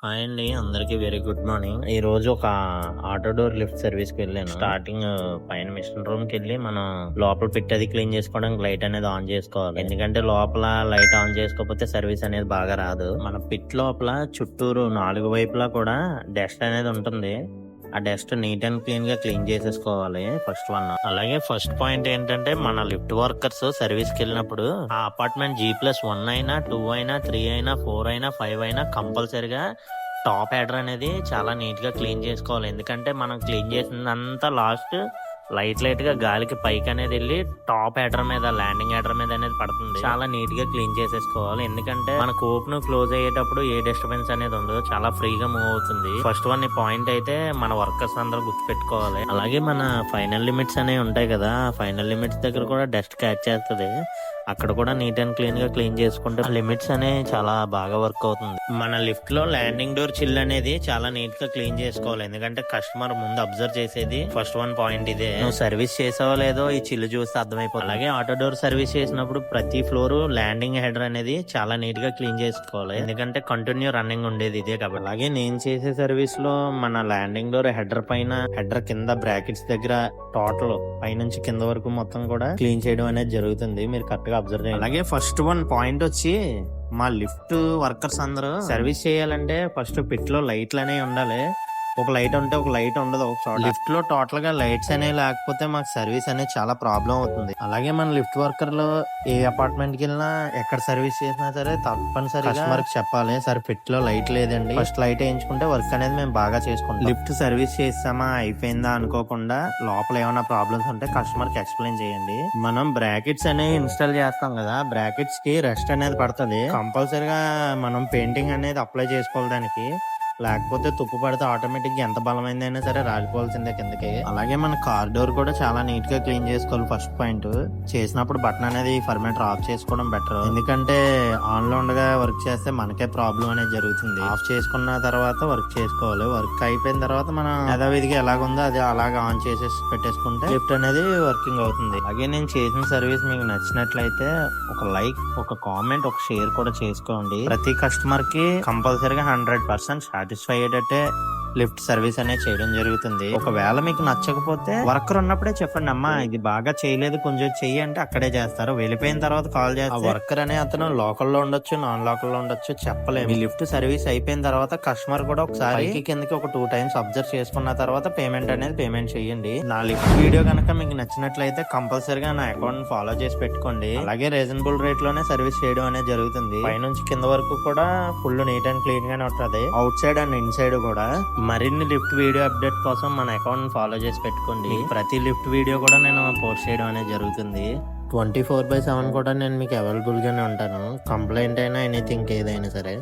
Hi అండి, అందరికి very good morning. ఈ రోజు ఒక ఆటో డోర్ లిఫ్ట్ సర్వీస్ కి వెళ్ళాను. స్టార్టింగ్ పైన మిషన్ రూమ్ కి వెళ్ళి మనం లోపల పెట్టి అది క్లీన్ చేసుకోవడానికి లైట్ అనేది ఆన్ చేసుకోవాలి. ఎందుకంటే లోపల లైట్ ఆన్ చేసుకోకపోతే సర్వీస్ అనేది బాగా రాదు. మన పిట్ లోపల చుట్టూరు 4 వైపులా కూడా డస్ట్ అనేది ఉంటుంది. ఆ డస్ట్ నీట్ అండ్ క్లీన్ గా క్లీన్ చేసేసుకోవాలి. First one. అలాగే ఫస్ట్ పాయింట్ ఏంటంటే, మన లిఫ్ట్ వర్కర్స్ సర్వీస్ కి వెళ్ళినప్పుడు ఆ అపార్ట్మెంట్ G+1 అయినా 2 అయినా 3 అయినా 4 అయినా 5 అయినా కంపల్సరిగా టాప్ హెడర్ అనేది చాలా నీట్ గా క్లీన్ చేసుకోవాలి. ఎందుకంటే మనం క్లీన్ చేసిందంతా లాస్ట్ లైట్ గా గాలికి పైకి అనేది వెళ్ళి టాప్ హెడర్ మీద, ల్యాండింగ్ హెడర్ మీద అనేది పడుతుంది. చాలా నీట్ గా క్లీన్ చేసేసుకోవాలి. ఎందుకంటే మనకు ఓపెన్ క్లోజ్ అయ్యేటప్పుడు ఏ డిస్టర్బెన్స్ అనేది ఉండదు, చాలా ఫ్రీగా మూవ్ అవుతుంది. ఫస్ట్ వన్ పాయింట్ అయితే మన వర్కర్స్ అందరూ గుర్తుపెట్టుకోవాలి. అలాగే మన ఫైనల్ లిమిట్స్ అనేవి ఉంటాయి కదా, ఫైనల్ లిమిట్స్ దగ్గర కూడా డస్ట్ క్యాచ్ చేస్తుంది. అక్కడ కూడా నీట్ అండ్ క్లీన్ గా క్లీన్ చేసుకుంటే లిమిట్స్ అనేవి చాలా బాగా వర్క్ అవుతుంది. మన లిఫ్ట్ లో ల్యాండింగ్ డోర్ చిల్ అనేది చాలా నీట్ గా క్లీన్ చేసుకోవాలి. ఎందుకంటే కస్టమర్ ముందు అబ్జర్వ్ చేసేది ఫస్ట్ వన్ పాయింట్ ఇదే. నువ్వు సర్వీస్ చేసావో లేదో ఈ చిల్లు చూస్తే అర్థమైపోతుంది. అలాగే ఆటో డోర్ సర్వీస్ చేసినప్పుడు ప్రతి ఫ్లోర్ ల్యాండింగ్ హెడర్ అనేది చాలా నీట్ గా క్లీన్ చేసుకోవాలి. ఎందుకంటే కంటిన్యూ రన్నింగ్ ఉండేది ఇదే కాబట్టి. అలాగే నేను చేసే సర్వీస్ లో మన ల్యాండింగ్ డోర్ హెడర్ పైన, హెడర్ కింద బ్రాకెట్స్ దగ్గర టోటల్ పైనుంచి కింద వరకు మొత్తం కూడా క్లీన్ చేయడం అనేది జరుగుతుంది. మీరు కరెక్ట్ గా అబ్జర్వ్ చేయండి. అలాగే ఫస్ట్ వన్ పాయింట్ వచ్చి, మా లిఫ్ట్ వర్కర్స్ అందరూ సర్వీస్ చేయాలంటే ఫస్ట్ పిట్ లో లైట్లు అనేవి ఉండాలి. ఒక లైట్ ఉంటే ఒక లైట్ ఉండదు. ఒక లిఫ్ట్ లో టోటల్ గా లైట్స్ అనేవి లేకపోతే మాకు సర్వీస్ అనేది చాలా ప్రాబ్లం అవుతుంది. అలాగే మన లిఫ్ట్ వర్కర్ లో ఏ అపార్ట్మెంట్ కి వెళ్ళినా, ఎక్కడ సర్వీస్ చేసినా సరే తప్పనిసరిగా కస్టమర్ కి చెప్పాలి, సార్ పిట్ లో లైట్ లేదండి, ఫస్ట్ లైట్ వేయించుకుంటే వర్క్ అనేది మేము బాగా చేసుకుంటాం. లిఫ్ట్ సర్వీస్ చేస్తామా అయిపోయిందా అనుకోకుండా లోపల ఏమైనా ప్రాబ్లమ్స్ ఉంటే కస్టమర్ కి ఎక్స్ప్లెయిన్ చేయండి. మనం బ్రాకెట్స్ అనేవి ఇన్స్టాల్ చేస్తాం కదా, బ్రాకెట్స్ కి రెస్ట్ అనేది పడుతుంది. కంపల్సరిగా మనం పెయింటింగ్ అనేది అప్లై చేసుకోవాలి దానికి. లేకపోతే తుప్పు పడితే ఆటోమేటిక్ గా ఎంత బలమైందైనా సరే రాలిపోవాల్సిందే కిందకి. అలాగే మన కార్ డోర్ కూడా చాలా నీట్ గా క్లీన్ చేసుకోవాలి. ఫస్ట్ పాయింట్ చేసినప్పుడు బటన్ అనేది ఫర్మేటర్ ఆఫ్ చేసుకోవడం బెటర్. ఎందుకంటే ఆన్ లో ఉండగా వర్క్ చేస్తే మనకే ప్రాబ్లం అనేది జరుగుతుంది. ఆఫ్ చేసుకున్న తర్వాత వర్క్ చేసుకోవాలి. వర్క్ అయిపోయిన తర్వాత మనం యథావిధిగా ఎలాగుందో అది అలాగా ఆన్ చేసేసి పెట్టేసుకుంటే లిఫ్ట్ అనేది వర్కింగ్ అవుతుంది. అలాగే నేను చేసిన సర్వీస్ మీకు నచ్చినట్లయితే ఒక లైక్, ఒక కామెంట్, ఒక షేర్ కూడా చేసుకోండి. ప్రతి కస్టమర్ కి కంపల్సరీగా 100% సాటిస్ఫై అయ్యేటట్టే లిఫ్ట్ సర్వీస్ అనేది చేయడం జరుగుతుంది. ఒకవేళ మీకు నచ్చకపోతే వర్కర్ ఉన్నప్పుడే చెప్పండి, అమ్మా ఇది బాగా చేయలేదు, కొంచెం చెయ్యి అంటే అక్కడే చేస్తారు. వెళ్ళిపోయిన తర్వాత కాల్ చేస్తారు. వర్కర్ అనే అతను లోకల్ లో ఉండొచ్చు, నాన్ లోకల్ లో ఉండొచ్చు, చెప్పలేము. మీ లిఫ్ట్ సర్వీస్ అయిపోయిన తర్వాత కస్టమర్ కూడా ఒకసారి కిందకి ఒక 2 times అబ్జర్వ్ చేసుకున్న తర్వాత పేమెంట్ చేయండి. నా లిఫ్ట్ వీడియో కనుక మీకు నచ్చినట్లయితే కంపల్సరీగా నా అకౌంట్ ఫాలో చేసి పెట్టుకోండి. అలాగే రీజనబుల్ రేట్ లోనే సర్వీస్ చేయడం అనేది జరుగుతుంది. పైనుంచి కింద వరకు కూడా ఫుల్ నీట్ అండ్ క్లీన్ గానే ఉంటుంది, out side and in side కూడా. మరిన్ని లిఫ్ట్ వీడియో అప్డేట్ కోసం మన అకౌంట్ ఫాలో చేసి పెట్టుకోండి. ప్రతి లిఫ్ట్ వీడియో కూడా నేను పోస్ట్ చేయడం అనేది జరుగుతుంది. 24/7 కూడా నేను మీకు అవైలబుల్ గానే ఉంటాను. కంప్లైంట్ అయినా ఎనీథింగ్ ఏదైనా సరే.